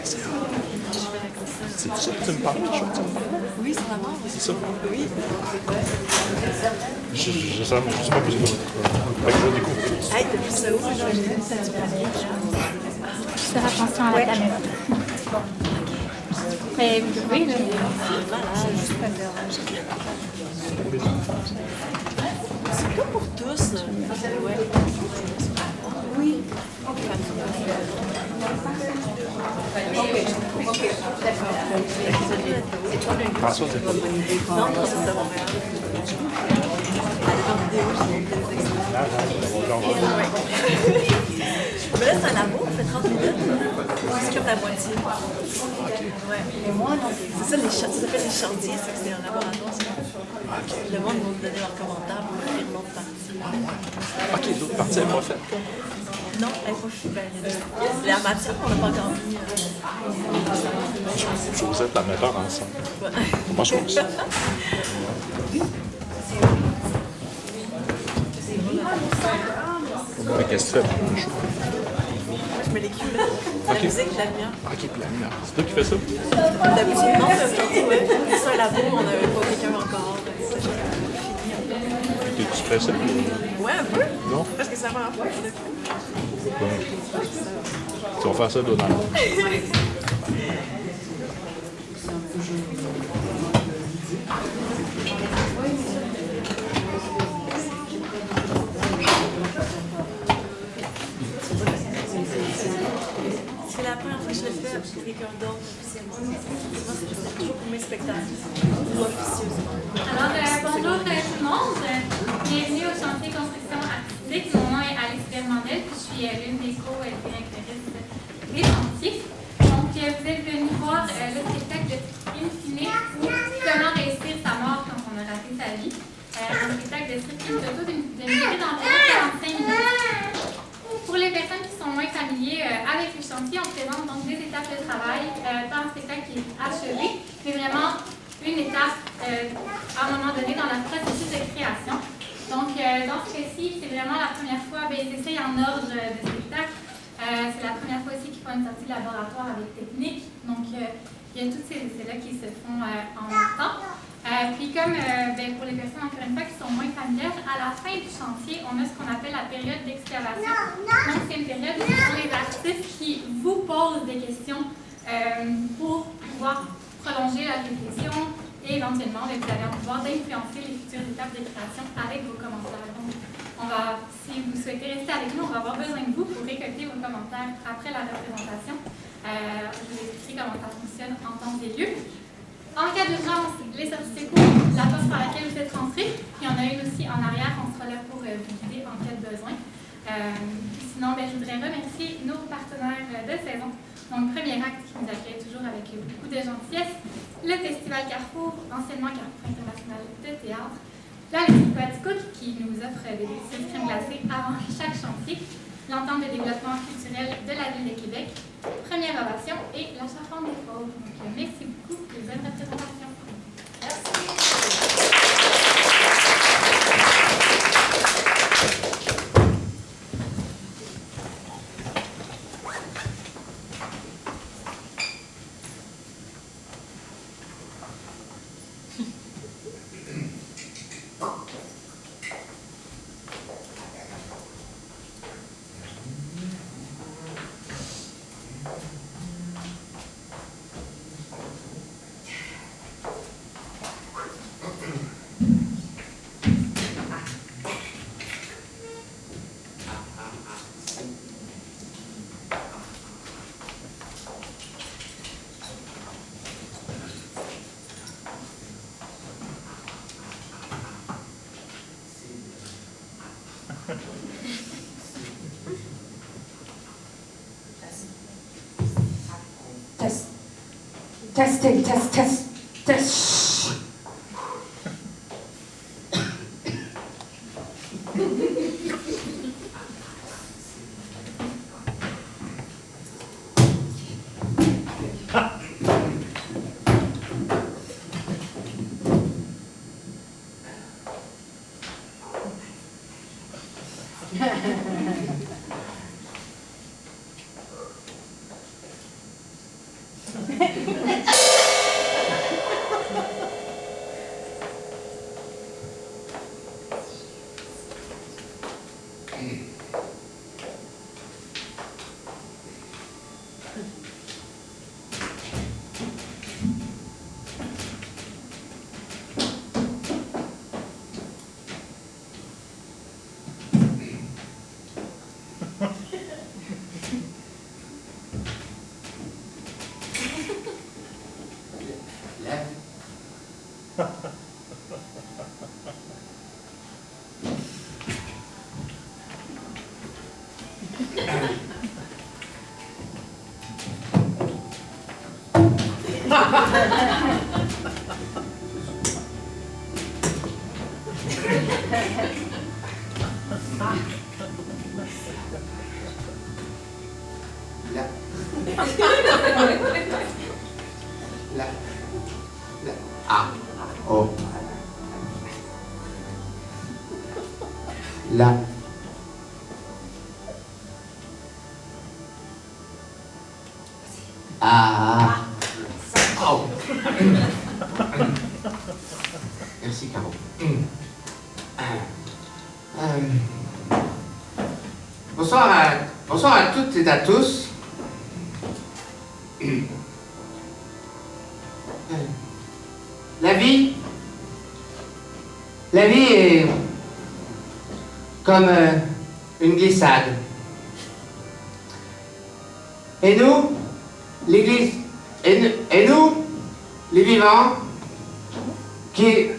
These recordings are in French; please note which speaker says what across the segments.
Speaker 1: C'est ça que tu me parles?
Speaker 2: Oui, sur la mort.
Speaker 1: C'est ça?
Speaker 2: Oui.
Speaker 1: Je sais pas plus quoi. Fait que je découvre.
Speaker 2: Hey, t'as vu ça où?
Speaker 3: Faire attention à la caméra. Mais vous pouvez, là.
Speaker 2: Juste pas me déranger. C'est pas pour tous. Ouais. Oui. Ok, d'accord.
Speaker 1: François, c'est pas.
Speaker 2: Non, pas ça, Montréal. Mais là, c'est un labo, ça fait 30 minutes. C'est comme la moitié. Ouais. Et moi, non. C'est ça, ça s'appelle les chantiers, c'est que c'est un laboratoire. Le monde va nous donner leurs commentaires pour faire l'autre partie.
Speaker 1: Ok, l'autre partie, elle n'est pas faite.
Speaker 2: Non, elle n'est pas finie. La matière, on n'a pas encore mis.
Speaker 1: Je vous êtes la meilleure ensemble.
Speaker 2: Ouais.
Speaker 1: Moi, je pense. Qu'est-ce que tu fais pendant le show?
Speaker 2: Je mets les culs là. La musique, la lumière.
Speaker 1: Ok, puis la lumière. C'est toi qui fais ça?
Speaker 2: D'habitude, non, mais aujourd'hui, ouais. C'est un labo, on n'avait pas quelqu'un encore.
Speaker 1: Tu fais ça?
Speaker 2: Ouais, un peu.
Speaker 1: Non?
Speaker 2: Parce que c'est la première fois que je le fais.
Speaker 1: Donc, tu vas faire ça dedans.
Speaker 2: C'est la première fois que je le fais avec quelqu'un d'autre officiellement. Moi, c'est toujours pour mes spectacles. Ou officieusement.
Speaker 3: Alors, bonjour tout le monde. Bienvenue au chantier construction artistique. Mon nom est Alice Vermandel, puis je suis l'une des co-directrices des chantiers. Donc, vous êtes venus voir le spectacle de In fine ou Comment réussir sa mort quand on a raté sa vie. Un spectacle de circuit photo d'une durée d'environ 45 minutes. Pour les personnes qui sont moins familiers avec le chantier, on présente donc des étapes de travail, pas un spectacle qui est achevé, mais vraiment une étape à un moment donné dans le processus de création. Donc, dans ce cas-ci, c'est vraiment la première fois, c'est ça, en ordre de spectacle. C'est la première fois aussi qu'ils font une sortie de laboratoire avec technique. Donc, il y a tous ces essais-là qui se font en même temps. Puis comme pour les personnes, encore une fois, qui sont moins familières, à la fin du chantier, on a ce qu'on appelle la période d'excavation. Donc, c'est une période où c'est les artistes qui vous posent des questions pour pouvoir prolonger la réflexion et éventuellement, vous allez en pouvoir d'influencer les futures étapes de création avec vos commentaires. Donc, si vous souhaitez rester avec nous, on va avoir besoin de vous pour récolter vos commentaires après la représentation. Je vous expliquerai comment ça fonctionne en temps et lieu. En cas d'urgence, les sorties secours, la porte par laquelle vous êtes rentrés. Il y en a une aussi en arrière, on sera là pour vous guider en cas de besoin. Sinon, je voudrais remercier nos partenaires de saison. Donc, premier acte qui nous accueille toujours avec beaucoup de gentillesse, le Festival Carrefour, anciennement Carrefour International de théâtre, la Laiterie Coaticook qui nous offre des délicieuses crèmes glacées avant chaque chantier, l'entente de développement culturel de la Ville de Québec, Première Ovation et la Charpente des Fauves. Donc, merci beaucoup et bonne représentation.
Speaker 4: Testing, test.
Speaker 5: Ah. Oh. La. Ah. Oh. Merci, Caro. Bonsoir à toutes et à tous. La vie est comme une glissade. Et nous, l'Église, et nous, les vivants, les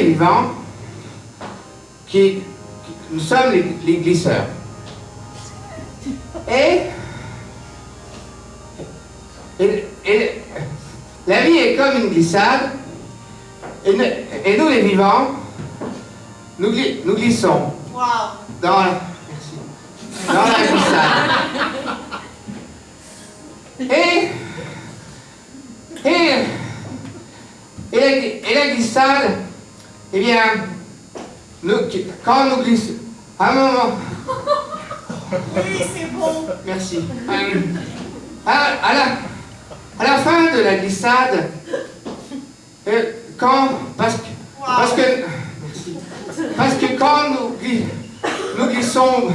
Speaker 5: vivants, nous sommes les glisseurs. Et la vie est comme une glissade, et nous les vivants, nous glissons dans la glissade. Et la glissade, eh bien, quand nous glissons, à un moment...
Speaker 6: Oui, c'est bon.
Speaker 5: Merci. À la fin de la glissade, parce que quand nous glissons,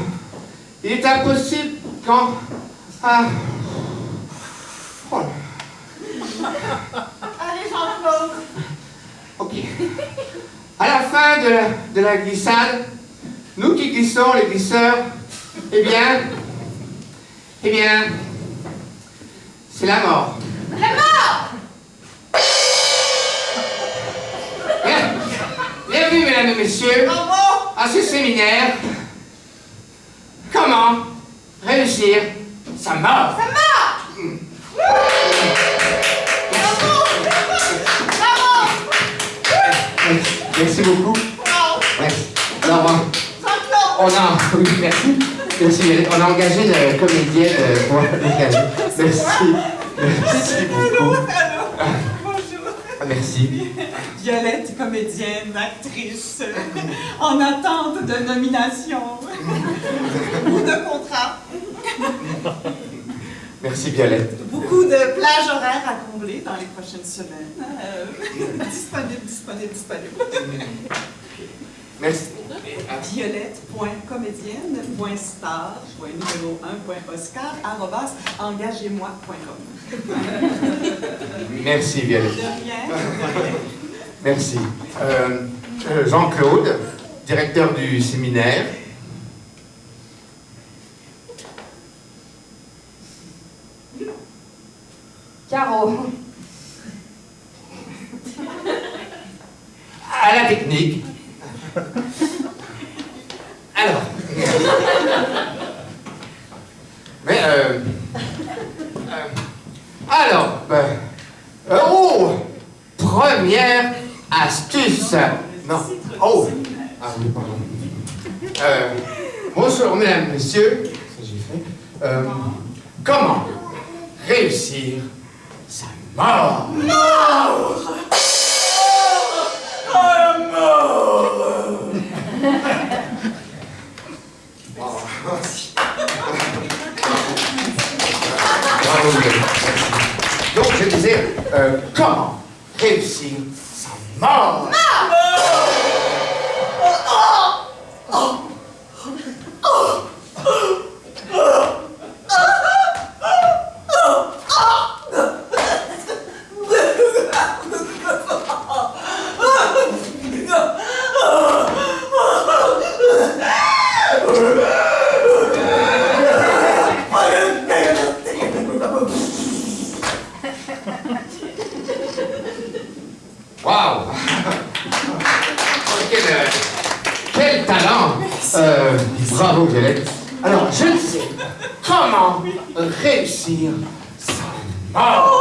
Speaker 5: il est impossible quand...
Speaker 6: Allez, Jean-Claude.
Speaker 5: Ok. À la fin de la glissade, nous qui glissons, les glisseurs, eh bien, c'est la mort.
Speaker 6: La mort!
Speaker 5: Bienvenue, mesdames et messieurs,
Speaker 6: Bravo!
Speaker 5: à ce séminaire. Comment réussir sa mort?
Speaker 6: Ça marche! Bravo!
Speaker 5: Merci beaucoup.
Speaker 6: Bravo!
Speaker 5: Merci. Alors,
Speaker 6: Jean-Claude!
Speaker 5: oui, merci. On a engagé une comédienne pour l'occasion. Merci beaucoup.
Speaker 6: Allô? Bonjour.
Speaker 5: Merci.
Speaker 6: Violette, comédienne, actrice, en attente de nomination ou de contrat.
Speaker 5: Merci, Violette.
Speaker 6: Beaucoup de plages horaires à combler dans les prochaines semaines. Disponible.
Speaker 5: Merci.
Speaker 6: Violette.comédienne.star.engagez-moi.com.
Speaker 5: Merci, Violette.
Speaker 6: De rien.
Speaker 5: Merci. Jean-Claude, directeur du séminaire.
Speaker 4: Caro.
Speaker 5: À la technique. Alors. Mais, alors, première astuce. Non. Oh. Ah oui, pardon. Bonjour, mesdames, messieurs. Ça, j'ai fait. Comment réussir sa mort?
Speaker 6: Mort!
Speaker 5: Bravo, merci. Donc, je disais, comment réussir sa mort? Waouh! Quel talent! Bravo, Violette. Alors, je disais, comment réussir sa
Speaker 1: mort.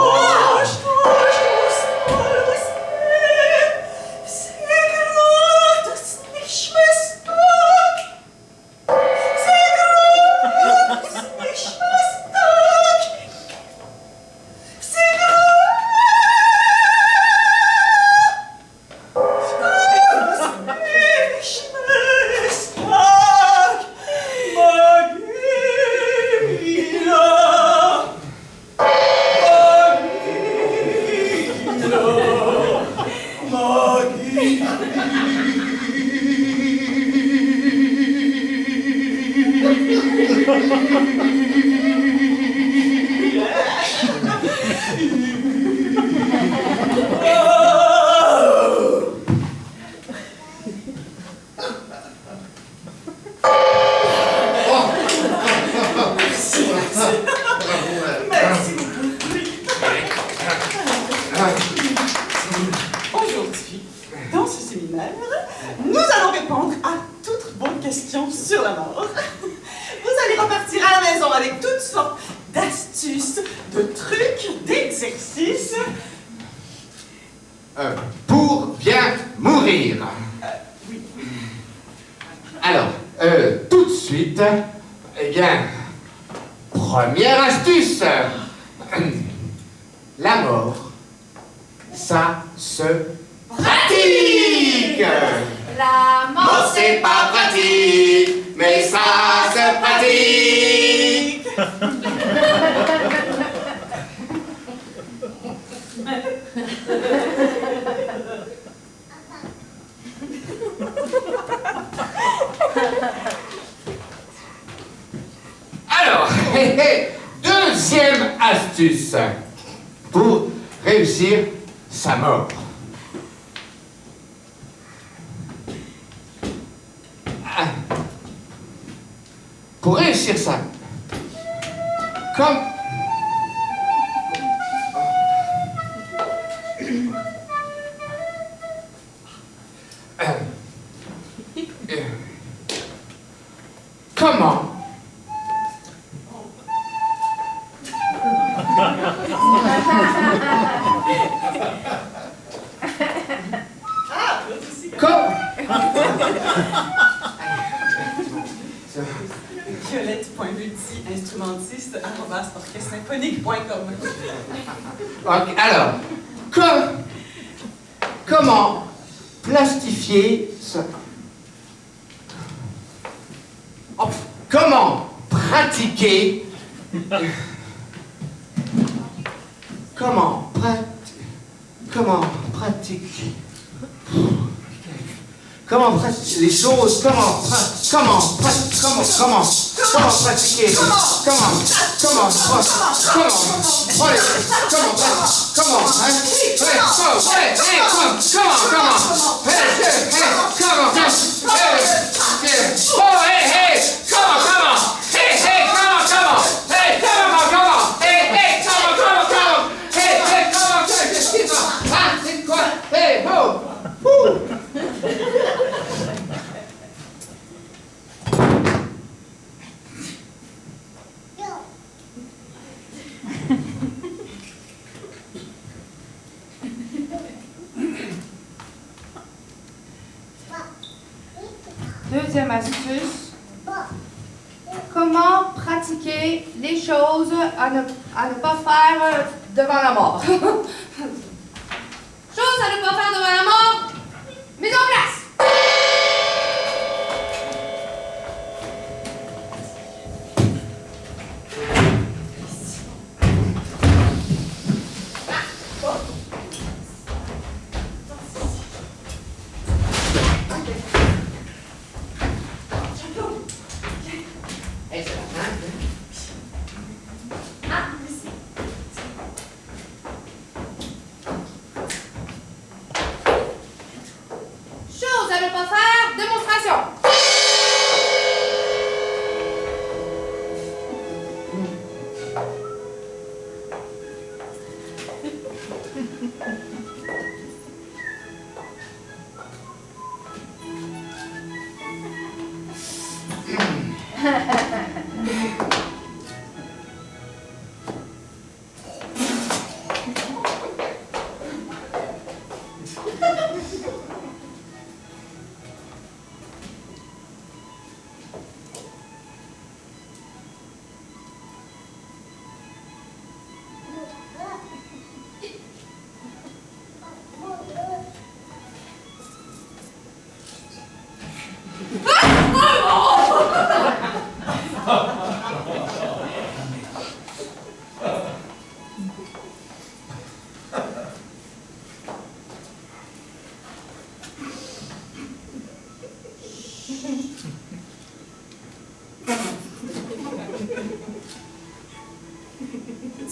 Speaker 6: Aujourd'hui, dans ce séminaire, nous allons répondre à toutes vos questions sur la mort. Vous allez repartir à la maison avec toutes sortes d'astuces, de trucs, d'exercices.
Speaker 5: Pour bien mourir.
Speaker 6: Oui.
Speaker 5: Alors, tout de suite, eh bien, première astuce. La mort, ça se pratique.
Speaker 4: La
Speaker 5: Mort,
Speaker 4: mort,
Speaker 5: c'est pas pratique, mais ça se pratique. Alors, deuxième astuce pour réussir sa mort. Pour réussir ça, comme comment
Speaker 6: Violette.multi-instrumentiste@orchestre-symphonique.com.
Speaker 5: Ok, alors, comment plastifier ça? Oh, comment pratiquer? Comment pratiquer? Comment pratiquer les choses? Comment pratiquer? Comment pratiquer?
Speaker 4: Deuxième astuce. Comment pratiquer les choses à ne pas faire devant la mort? Choses à ne pas faire devant la mort, mise en place! Chose à ne pas faire, démonstration!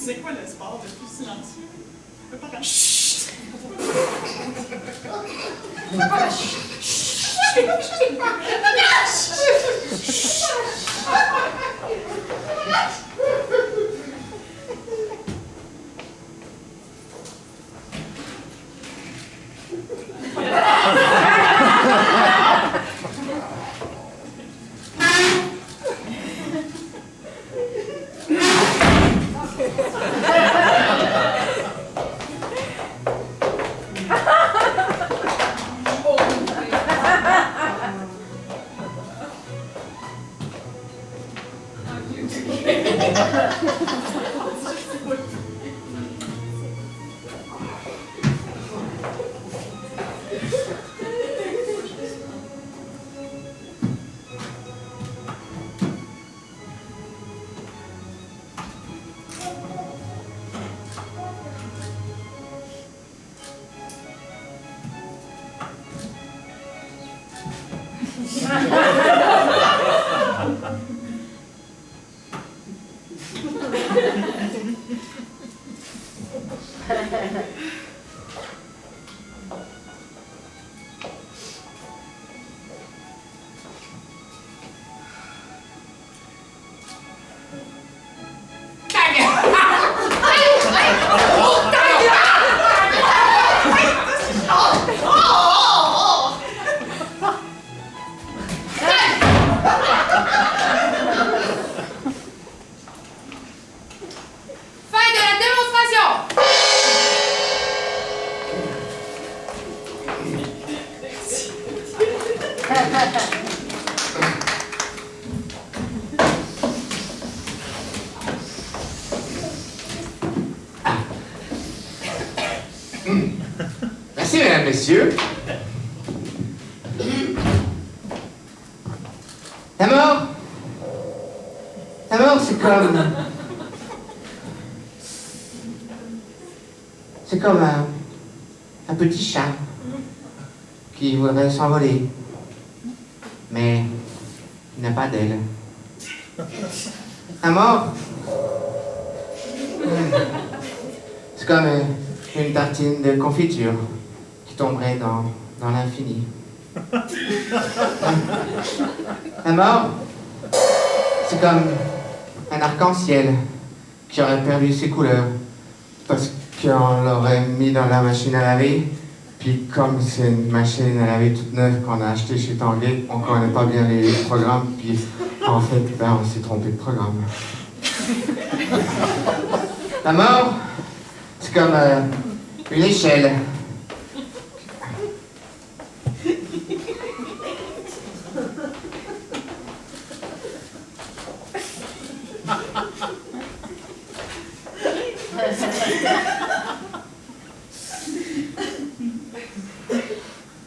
Speaker 6: C'est quoi le sport le plus silencieux? Le parachute. Chut!
Speaker 5: Merci, mesdames, messieurs. La mort, c'est comme un petit chat qui voudrait s'envoler, mais il n'a pas d'aile. La mort, c'est comme une tartine de confiture qui tomberait dans l'infini. La mort, c'est comme un arc-en-ciel qui aurait perdu ses couleurs parce qu'on l'aurait mis dans la machine à laver. Puis comme c'est une machine à laver toute neuve qu'on a achetée chez Tanguay, on connaît pas bien les programmes, puis en fait, on s'est trompé de programme. La mort, c'est comme une échelle.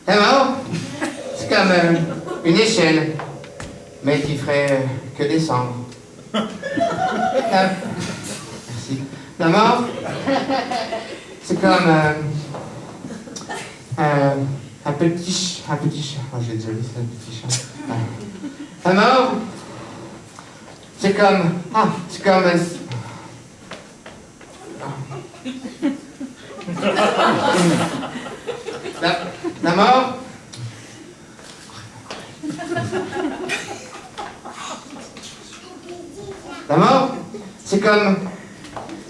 Speaker 5: La mort, c'est comme une échelle, mais qui ferait que descendre. Merci. La mort, c'est comme un petit chat. Oh, j'ai déjà vu ça, un petit chat. La mort, c'est comme la mort, la mort, c'est comme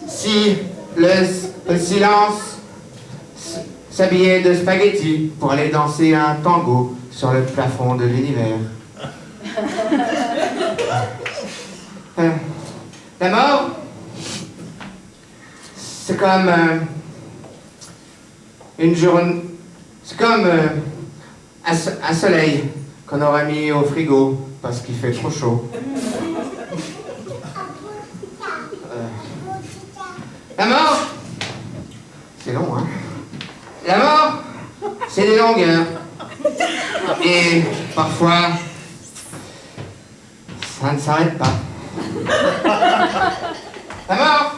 Speaker 5: si le silence s'habillait de spaghettis pour aller danser un tango sur le plafond de l'univers. La mort, c'est comme une journée. C'est comme un soleil qu'on aurait mis au frigo parce qu'il fait trop chaud. La mort, c'est long, hein? La mort, c'est des longueurs. Et parfois, ça ne s'arrête pas. La mort!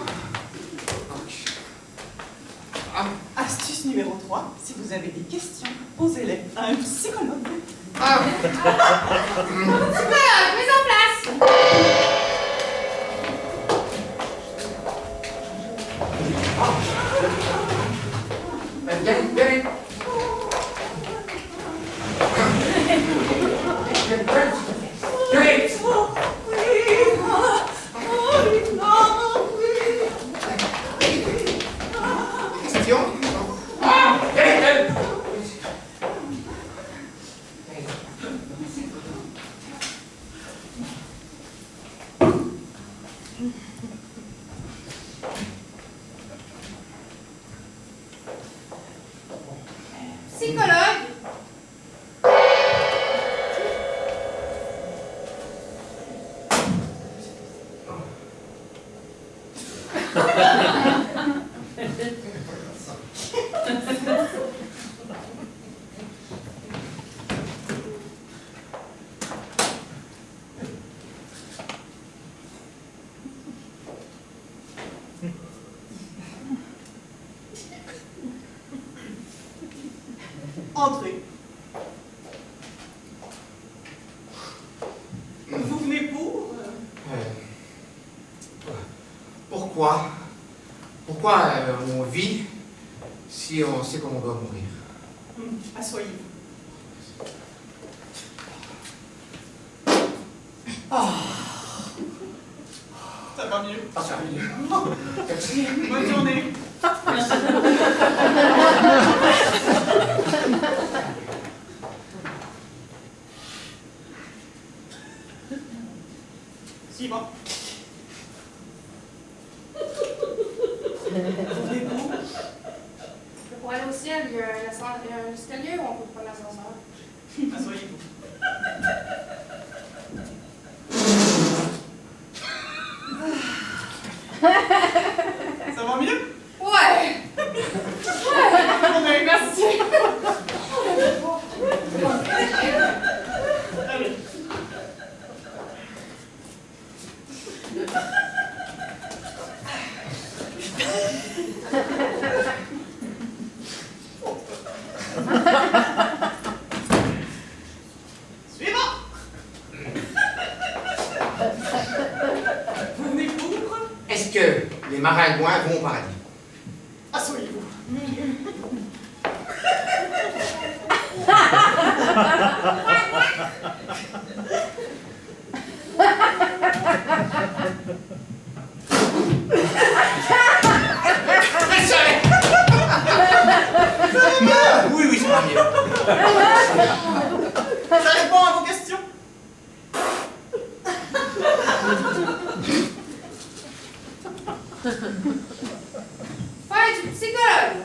Speaker 6: Astuce numéro 3, si vous avez des questions, posez-les à un psychologue.
Speaker 4: Psychologue, mise en place.
Speaker 5: Viens. Question?
Speaker 4: Psychologue.
Speaker 6: Entrez. Vous venez pour...
Speaker 5: Pourquoi? Pourquoi on vit si on sait qu'on doit mourir?
Speaker 6: Asseyez-vous. Ça va mieux.
Speaker 5: Ah, ça va mieux. Merci.
Speaker 6: Bonne journée. Suivant. Vous venez pour...
Speaker 4: Pour aller au ciel, il y a un escalier où on peut prendre l'ascenseur.
Speaker 6: Asseyez-vous. Ça va mieux?
Speaker 4: Ouais!
Speaker 6: Bonne journée.
Speaker 4: Merci!
Speaker 6: Allez. Suivant. Vous venez pour...
Speaker 5: Est-ce que les maringouins vont au paradis?
Speaker 6: Asseyez-vous.
Speaker 5: Oui, c'est pas mieux.
Speaker 6: Ça répond à vos questions.
Speaker 4: Fin du psychologue!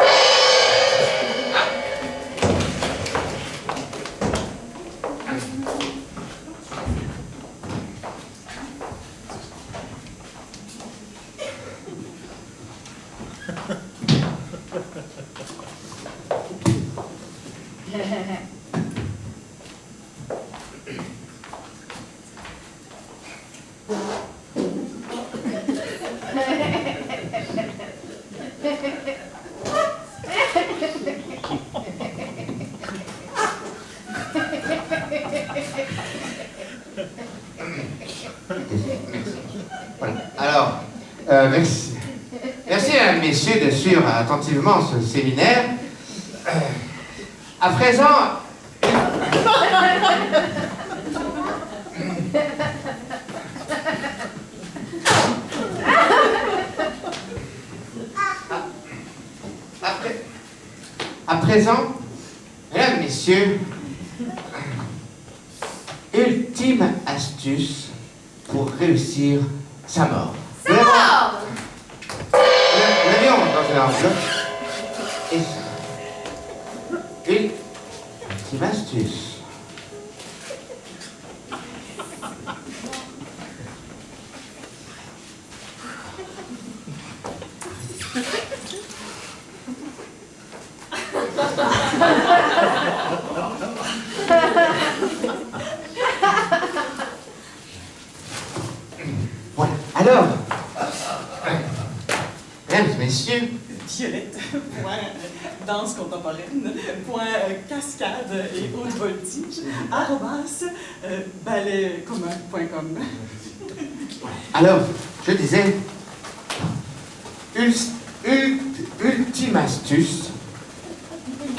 Speaker 5: Voilà. Alors, merci. Merci, mesdames, messieurs, de suivre attentivement ce séminaire. À présent, à présent, mesdames, messieurs, ultime astuce pour réussir sa mort.
Speaker 4: Ça va!
Speaker 5: L'avion dans une enveloppe. Et ultime astuce. Voilà. Alors, mesdames et messieurs,
Speaker 6: Violette, point danse contemporaine, point cascade et haute voltige, @balletcommun.com.
Speaker 5: alors, je disais, ultime astuce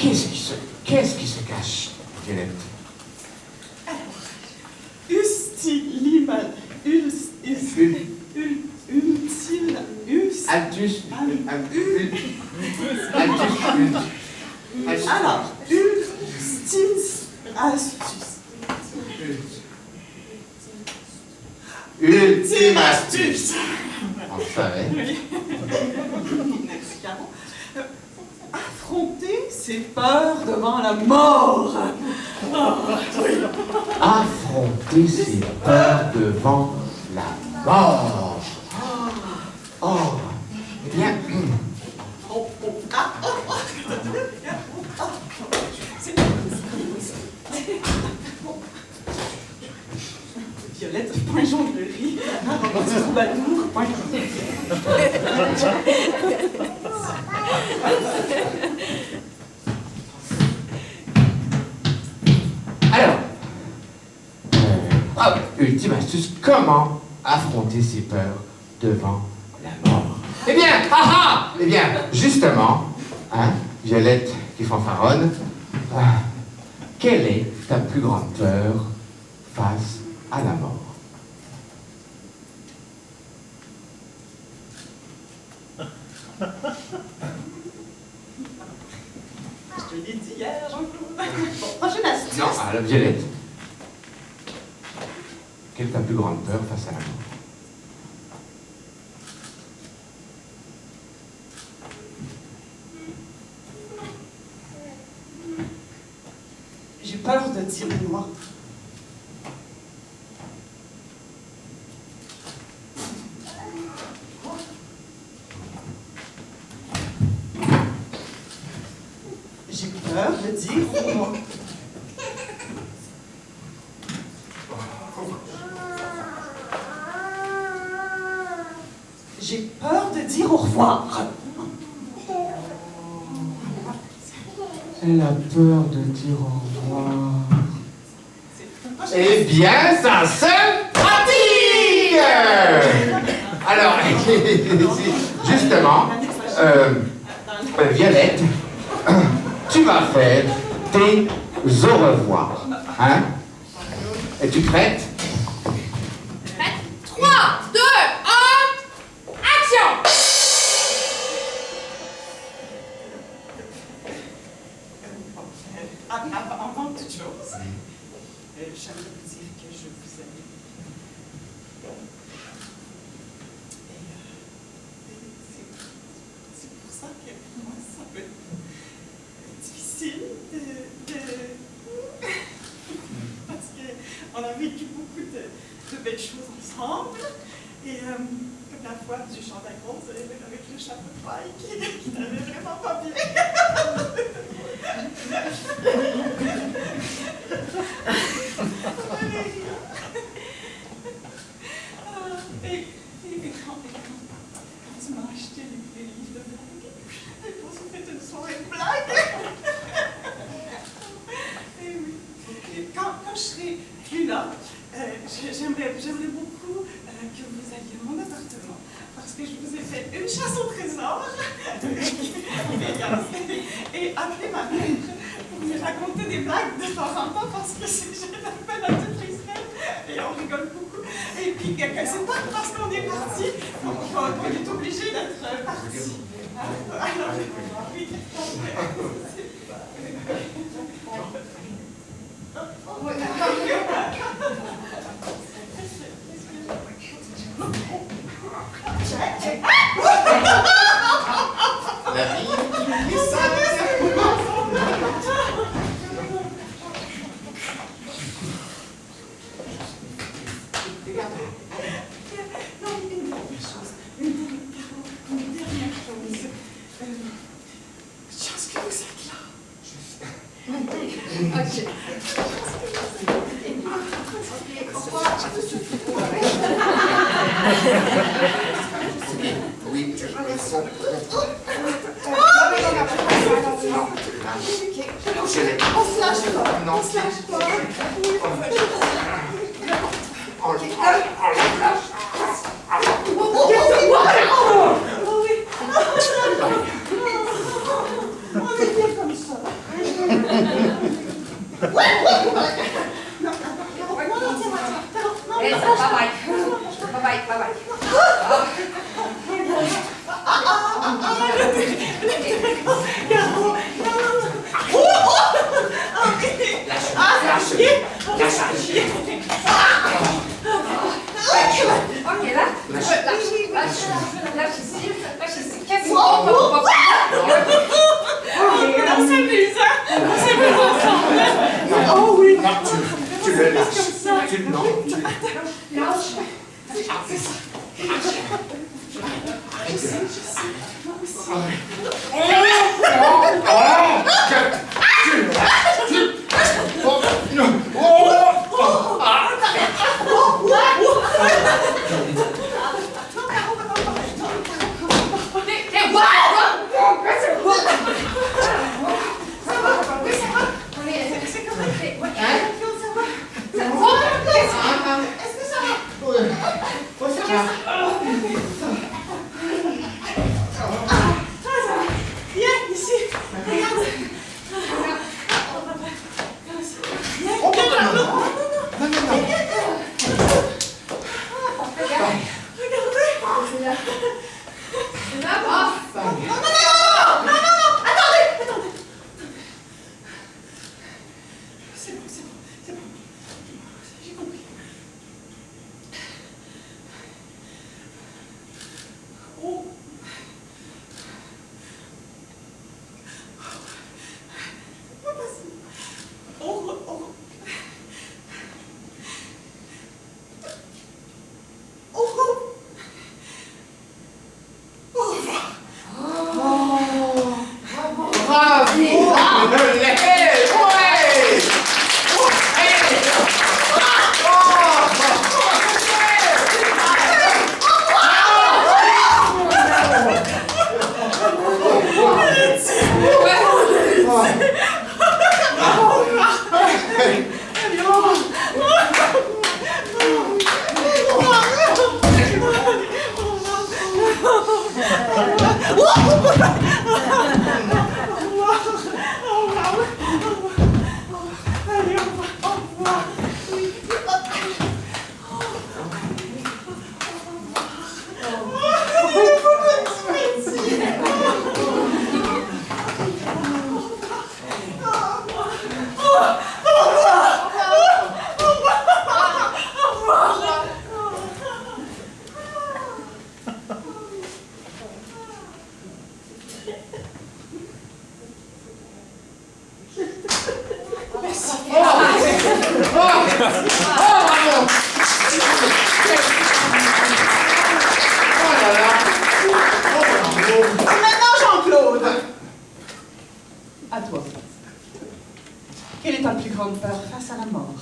Speaker 5: Qu'est-ce qui se cache, Violette?
Speaker 6: Alors, ultime astuce.
Speaker 5: Enfin,
Speaker 6: Oui. Merci, Caro. Affronter ses peurs devant la mort.
Speaker 5: affronter ses peurs devant la mort. Oh, eh bien,
Speaker 6: Violette, point jonglerie, un troubadour, point
Speaker 5: alors, ultime astuce, comment affronter ses peurs devant la mort? Eh bien, eh bien, justement, hein, Violette qui fanfaronne, quelle est ta plus grande peur face à la mort?
Speaker 6: Je te l'ai dit hier, Jean-Claude. Bon, prochaine astuce.
Speaker 5: Non, alors Violette, quelle est ta plus grande peur face à la mort?
Speaker 6: J'ai peur de dire moi. J'ai peur de dire moi. J'ai peur de dire au revoir.
Speaker 5: Elle a peur de dire au revoir. Eh bien, ça se pratique! Alors, justement, Violette, tu vas faire tes au revoir. Hein? Es-tu prête?
Speaker 4: Prête? 3, 2, 1, action!
Speaker 6: Avant toute chose, j'aimerais vous dire que je vous aime. C'est pour ça que moi, ça peut être difficile parce qu'on a vécu beaucoup de belles choses ensemble. Et comme la fois du chandail rose avec le chapeau de paille qui n'allait vraiment pas bien. Et quand tu m'as acheté les livres de blagues, et qu'on s'est fait une soirée de blagues. Et oui. Et quand je serai plus là, j'aimerais beaucoup que vous alliez à mon appartement, parce que je vous ai fait une chasse au trésor. Et appelez ma mère pour lui raconter des blagues de temps en temps, parce que j'ai la peine à toutes les semaines, et on rigole beaucoup. Et puis, c'est pas parce qu'on est parti qu'on est obligé d'être parti. Alors, oui,
Speaker 5: La vie.
Speaker 6: Chance que vous êtes là.
Speaker 5: Oui,
Speaker 4: On se lâche pas.
Speaker 5: non,
Speaker 4: On se lâche pas.
Speaker 5: on
Speaker 6: On est bien comme ça.
Speaker 4: Lâche ici. Qu'est-ce qu'on va pas
Speaker 6: On s'amuse, hein? On s'amuse ensemble. Oh oui.
Speaker 5: Non, tu le lâches. Tu le non.
Speaker 4: Lâche.
Speaker 6: Je sais. Viens ici. Regarde. Maintenant, Jean-Claude. À toi. Quelle est ta plus grande peur face à la mort?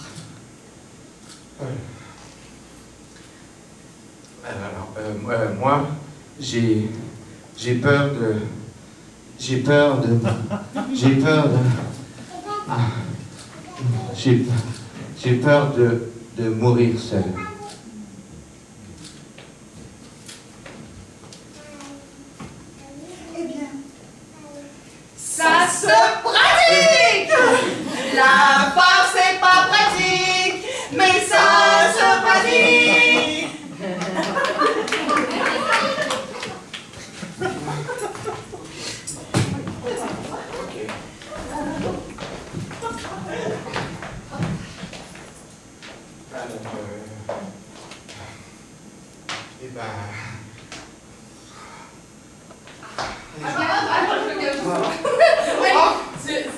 Speaker 5: Moi, j'ai peur de... J'ai peur de mourir seul.
Speaker 6: Eh bien,
Speaker 4: Ça se pratique! La part c'est pas pratique, mais ça se pratique!
Speaker 5: Eh ben...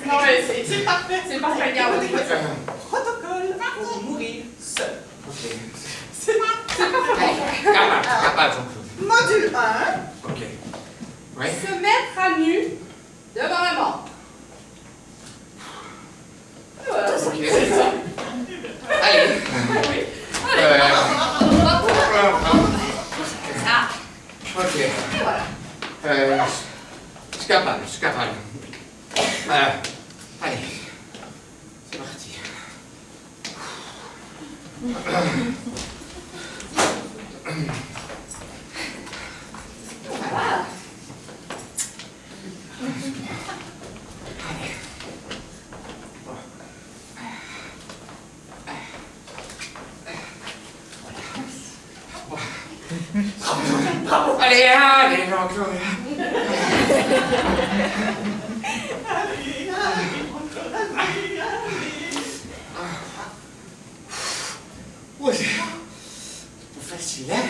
Speaker 4: Non mais c'est parfait, regarde.
Speaker 6: protocole pour mourir seul.
Speaker 5: Ok.
Speaker 6: C'est
Speaker 5: Capable, Jean-Claude.
Speaker 6: module 1.
Speaker 5: Ok. Ouais.
Speaker 4: Se mettre à nu devant la mort. Voilà.
Speaker 5: Ok. Allez. Ok.
Speaker 4: Et voilà.
Speaker 5: Je suis capable. Allez. C'est parti.
Speaker 4: Voilà.
Speaker 5: Allez, Jean-Claude. Ouais, c'est pas facile, hein?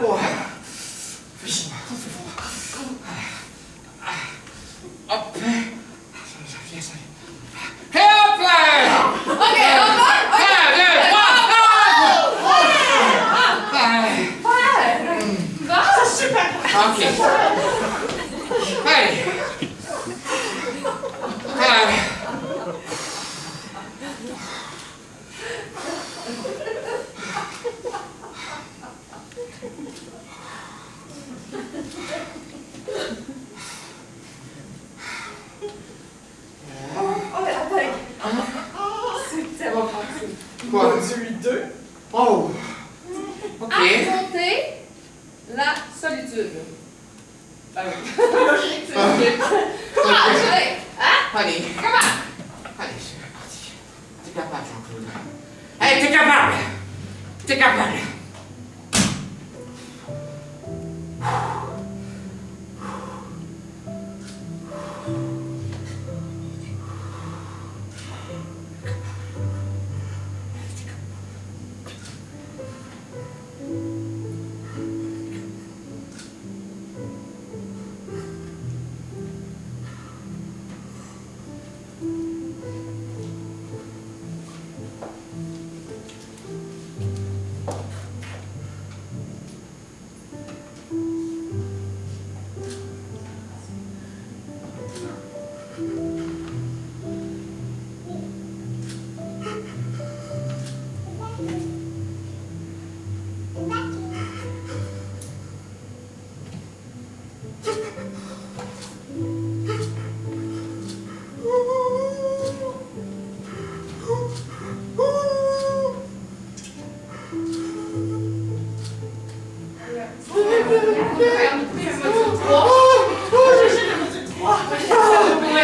Speaker 5: Oh. Hop. Ça vient, ça vient. Et hop là.
Speaker 4: Ok, on va.
Speaker 5: 1, 2, 3,
Speaker 4: Bon.
Speaker 6: C'est super!
Speaker 5: Ok. Allez. Allez.
Speaker 6: C'est tellement facile.
Speaker 5: Quoi?
Speaker 6: Module 2.
Speaker 5: Oh. Ok.
Speaker 4: Affronter la solitude.
Speaker 6: Logique, c'est
Speaker 5: Ok.
Speaker 4: Comment? Allez. Hein?
Speaker 5: Allez.
Speaker 4: Comment?
Speaker 5: Allez, c'est parti. T'es capable, Jean-Claude. Allez, t'es capable. T'es capable.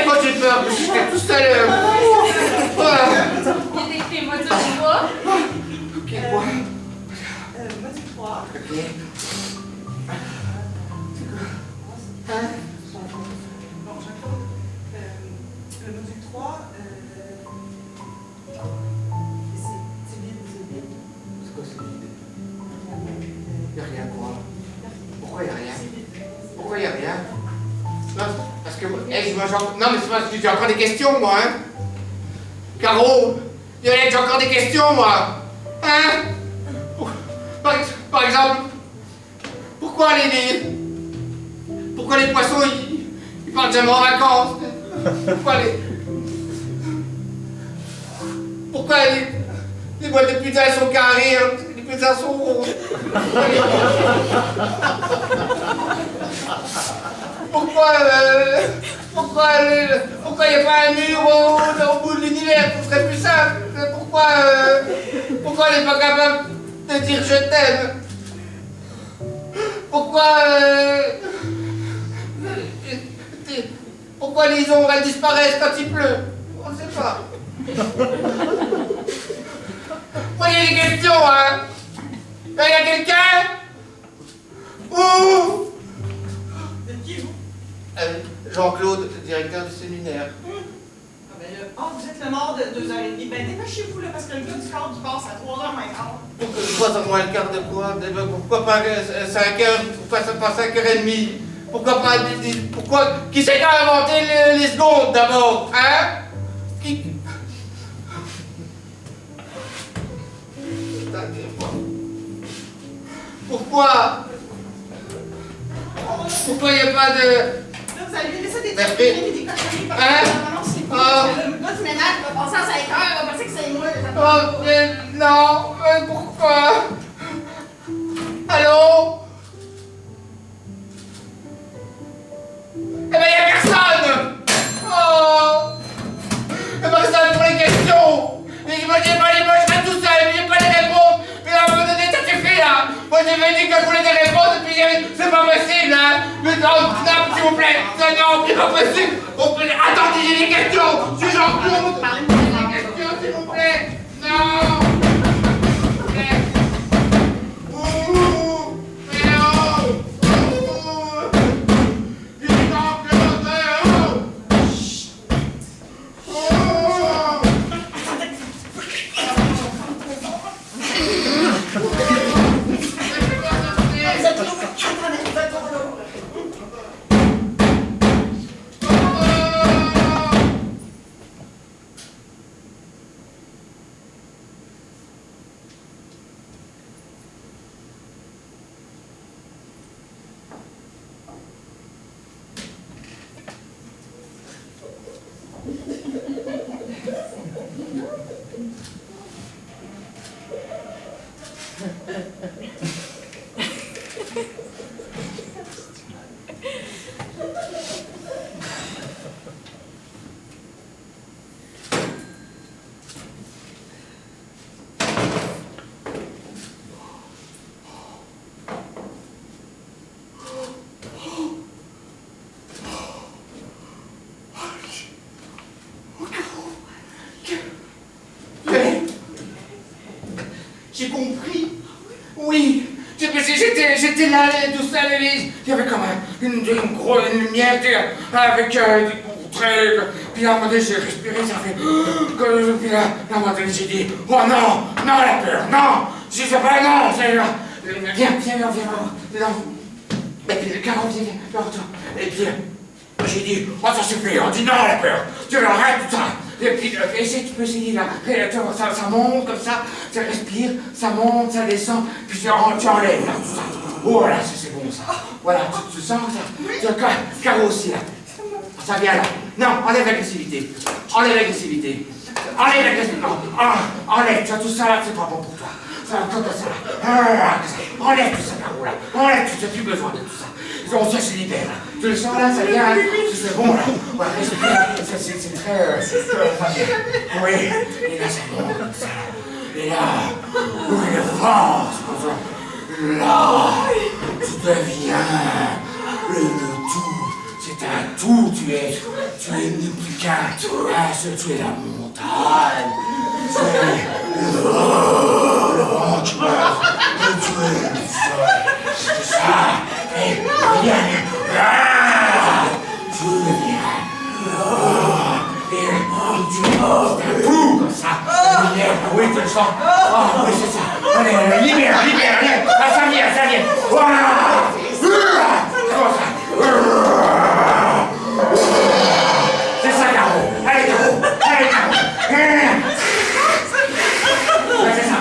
Speaker 5: Moi j'ai peur, parce que j'étais tout seul.
Speaker 3: Il est écrit module 3.
Speaker 5: Ok, quoi?
Speaker 6: Module 3.
Speaker 5: Ok.
Speaker 6: Bon, Jean-Claude, le module 3, c'est vide, c'est vide.
Speaker 5: C'est quoi ce vide? Y'a rien quoi? Pourquoi y'a rien? Pourquoi y'a rien? Non, parce que non mais c'est parce que j'ai encore des questions moi, hein? Caro, Violette, j'ai encore des questions moi! Hein? Par exemple, pourquoi les poissons ils partent jamais en vacances? Pourquoi les boîtes de pizza elles sont carrées, alors que les pizzas sont rondes? Pourquoi il n'y a pas un mur au bout de l'univers? Ce serait plus simple. Pourquoi elle n'est pas capable de dire je t'aime? Pourquoi les ombres elles disparaissent quand il pleut? On ne sait pas. Voyez les questions, hein? Il y a quelqu'un? Ouh!
Speaker 6: De qui, vous?
Speaker 5: Jean-Claude, directeur du séminaire.
Speaker 6: Ah ben là, vous êtes le mort de 2h30. Ben dépêchez-vous là, parce que le gars du corps du passe à 3h moins quart.
Speaker 5: Pourquoi ça moins le quart de quoi? Pourquoi pas 5h? Pourquoi ça pas 5h30? Pourquoi pas... Pourquoi... Qui c'est qui a inventé les secondes d'abord? Hein? Qui... Pourquoi il n'y a pas de...
Speaker 6: Là, vous allez laisser des
Speaker 5: Ben,
Speaker 6: trucs, des cochonneries parce
Speaker 5: hein?
Speaker 6: que non, c'est
Speaker 5: Ah.
Speaker 6: cool. Le gars du ménage va passer à 5h, il va penser que c'est moi.
Speaker 5: Oh, mais non, mais pourquoi? Allô? Eh ben, y'a personne! Oh! Y'a personne pour les questions! Et moi, je serai tout seul, j'ai pas les réponses! Mais à un moment donné, ça suffit, là! Moi, j'avais dit que je voulais des réponses, et puis c'est pas possible, hein! Mais non, snap, s'il vous plaît! Non, c'est pas possible! Attendez, j'ai des questions! Je suis Jean-Claude! J'ai des questions, s'il vous plaît! Non!
Speaker 6: Vous êtes
Speaker 5: J'ai compris. Oui. J'étais là, tout seul, il y avait comme une lumière avec des poutres. Puis à un moment donné, j'ai respiré, ça fait... Puis là, à un moment donné, j'ai dit, oh non, non la peur, non, je sais pas, non, viens, non. Et puis, Caro, viens, et puis, j'ai dit, oh ça suffit, on dit non la peur, tu arrêtes tout ça. Et puis, essaye, tu peux essayer là, ça monte comme ça respire, ça monte, ça descend, puis tu enlèves là, tout ça. Oh là, c'est bon ça. Voilà, tu sens ça. Caro aussi là. Ça vient là. Non, enlève l'agressivité. Enlève, non, enlève, tu as tout ça là, c'est pas bon pour toi. Ça, comme ça là. Enlève tout ça, Caro là. Enlève, tu n'as plus besoin de tout ça. Ça se libère là. Tu le sens là, ça vient, c'est bon là. Voilà, c'est très... Oui, et là ça monte comme ça. Et là, une force comme ça. Là, tu deviens le tout. C'est un tout, tu es plus qu'un seul, tu es la montagne. Tu es le vent qui meurt. Tu es le sol. C'est ça. Et viens. Tu deviens. Et tu es un tout comme ça. Oui, tu le sens. Oh, oui, c'est ça. Allez, libère. Ah, ça vient. Voilà. Comme ça. C'est ça, Caro. Allez, Caro. C'est ça.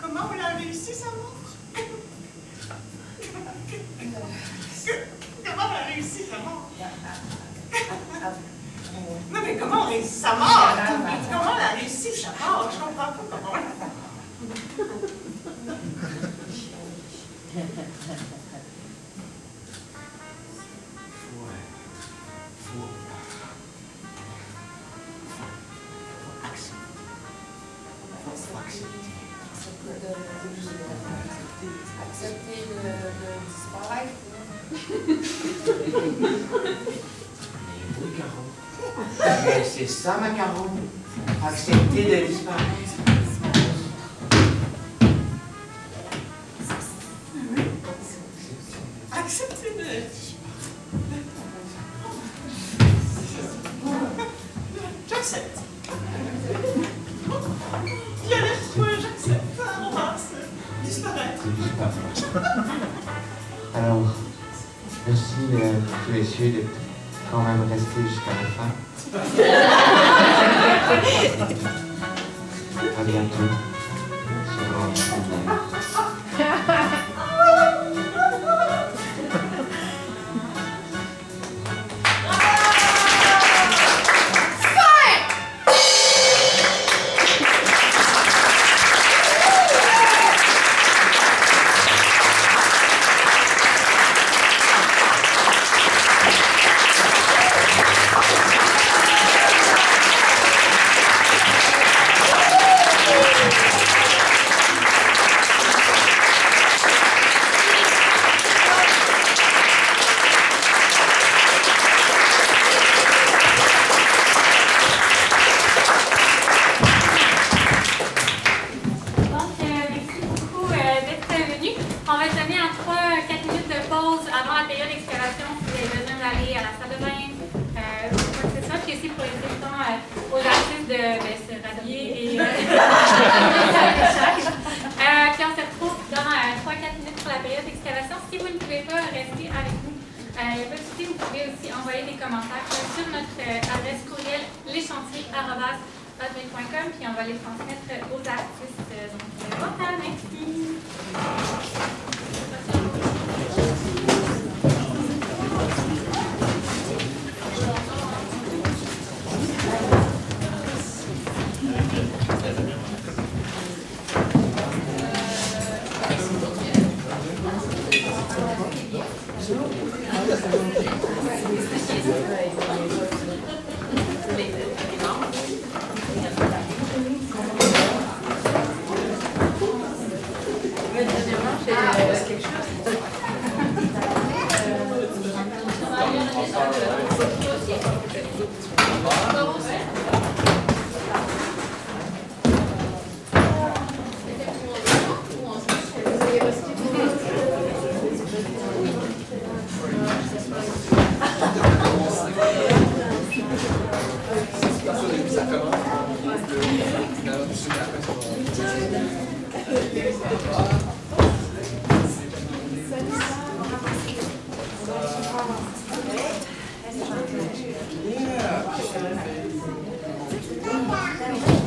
Speaker 6: Comment on a réussi sa mort? Comment on a réussi sa mort? Non mais comment on réussit sa mort? Comment on a réussi sa mort? Je comprends pas comment on l'a
Speaker 4: Accepter de disparaître.
Speaker 5: Oui, Caro. Mais c'est ça, ma Caro. Accepter de disparaître.
Speaker 6: accepté de... J'accepte. Il y a l'air trouvé, j'accepte. On va disparaître.
Speaker 5: Alors, merci tous messieurs d'être quand même restés jusqu'à la fin. À bientôt. Sur Antoine.
Speaker 3: Puis on va les transmettre aux artistes. Donc, voilà, merci.
Speaker 6: Yeah.